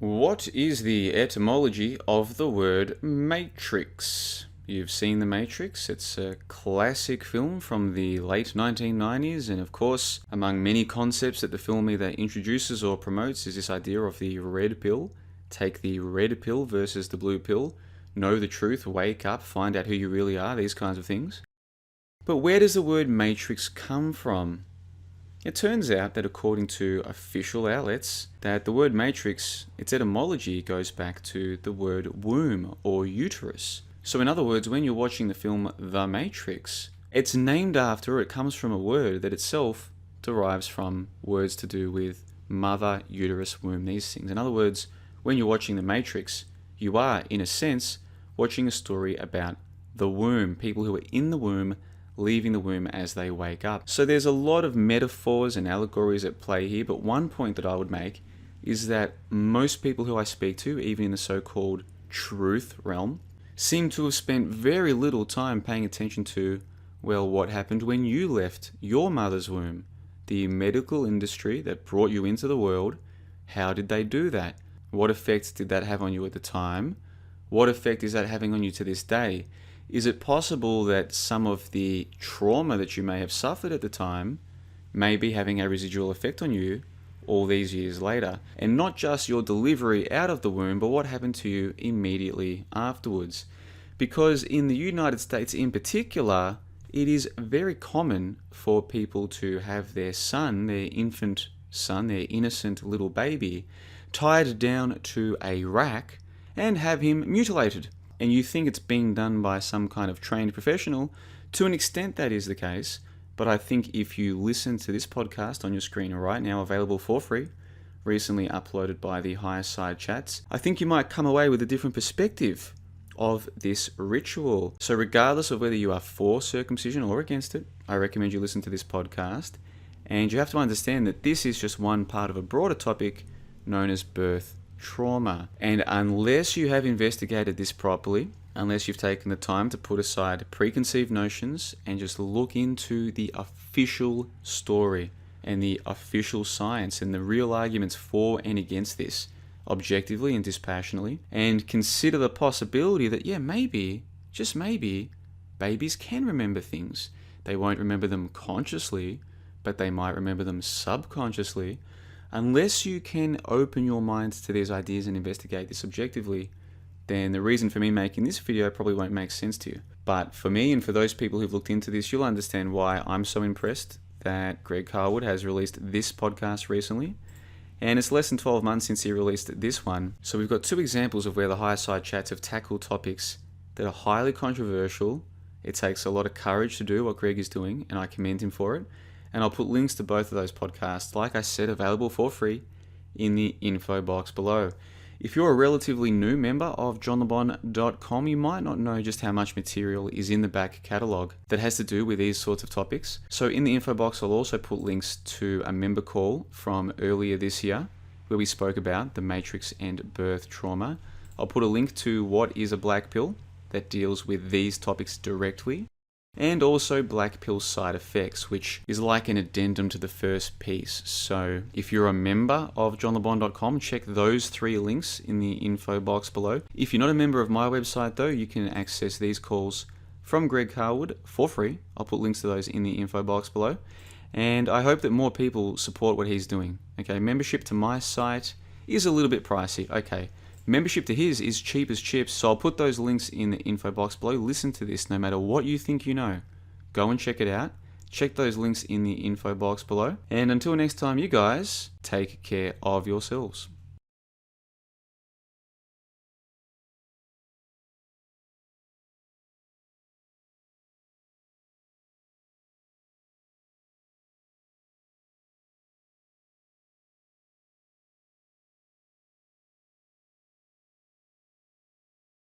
What is the etymology of the word matrix? You've seen The Matrix. It's a classic film from the late 1990s, and of course, among many concepts that the film either introduces or promotes is this idea of the red pill. Take the red pill versus the blue pill. Know the truth, wake up, find out who you really are, these kinds of things. But where does the word matrix come from? It turns out that according to official outlets, that the word matrix, its etymology goes back to the word womb or uterus. So in other words, when you're watching the film The Matrix, it's named after, it comes from a word that itself derives from words to do with mother, uterus, womb, these things. In other words, when you're watching The Matrix, you are, in a sense, watching a story about the womb, people who are in the womb, leaving the womb as they wake up. So there's a lot of metaphors and allegories at play here, but one point that I would make is that most people who I speak to, even in the so-called truth realm, seem to have spent very little time paying attention to, well, what happened when you left your mother's womb? The medical industry that brought you into the world, how did they do that? What effect did that have on you at the time? What effect is that having on you to this day? Is it possible that some of the trauma that you may have suffered at the time may be having a residual effect on you all these years later? And not just your delivery out of the womb, but what happened to you immediately afterwards? Because in the United States in particular, it is very common for people to have their son, their infant son, their innocent little baby, tied down to a rack and have him mutilated. And you think it's being done by some kind of trained professional. To an extent that is the case, but I think if you listen to this podcast on your screen right now, available for free, recently uploaded by the Higher Side Chats, I think you might come away with a different perspective of this ritual. So regardless of whether you are for circumcision or against it, I recommend you listen to this podcast. And you have to understand that this is just one part of a broader topic known as birth trauma. And unless you have investigated this properly, unless you've taken the time to put aside preconceived notions and just look into the official story and the official science and the real arguments for and against this, objectively and dispassionately, and consider the possibility that, yeah, maybe, just maybe, babies can remember things. They won't remember them consciously, but they might remember them subconsciously. Unless you can open your minds to these ideas and investigate this objectively, then the reason for me making this video probably won't make sense to you. But for me and for those people who've looked into this, you'll understand why I'm so impressed that Greg Carlwood has released this podcast recently. And it's less than 12 months since he released this one. So we've got two examples of where the Higher Side Chats have tackled topics that are highly controversial. It takes a lot of courage to do what Greg is doing, and I commend him for it. And I'll put links to both of those podcasts, like I said, available for free in the info box below. If you're a relatively new member of JohnLeBon.com, you might not know just how much material is in the back catalogue that has to do with these sorts of topics. So in the info box, I'll also put links to a member call from earlier this year, where we spoke about the matrix and birth trauma. I'll put a link to What is a Black Pill that deals with these topics directly, and also black pill side effects, which is like an addendum to the first piece. So if you're a member of JohnLeBon.com, check those three links in the info box below. If you're not a member of my website though, you can access these calls from Greg Carlwood for free. I'll put links to those in the info box below. And I hope that more people support what he's doing. Okay, membership to my site is a little bit pricey. Okay, membership to his is cheap as chips, so I'll put those links in the info box below. Listen to this no matter what you think you know. Go and check it out. Check those links in the info box below. And until next time, you guys, take care of yourselves.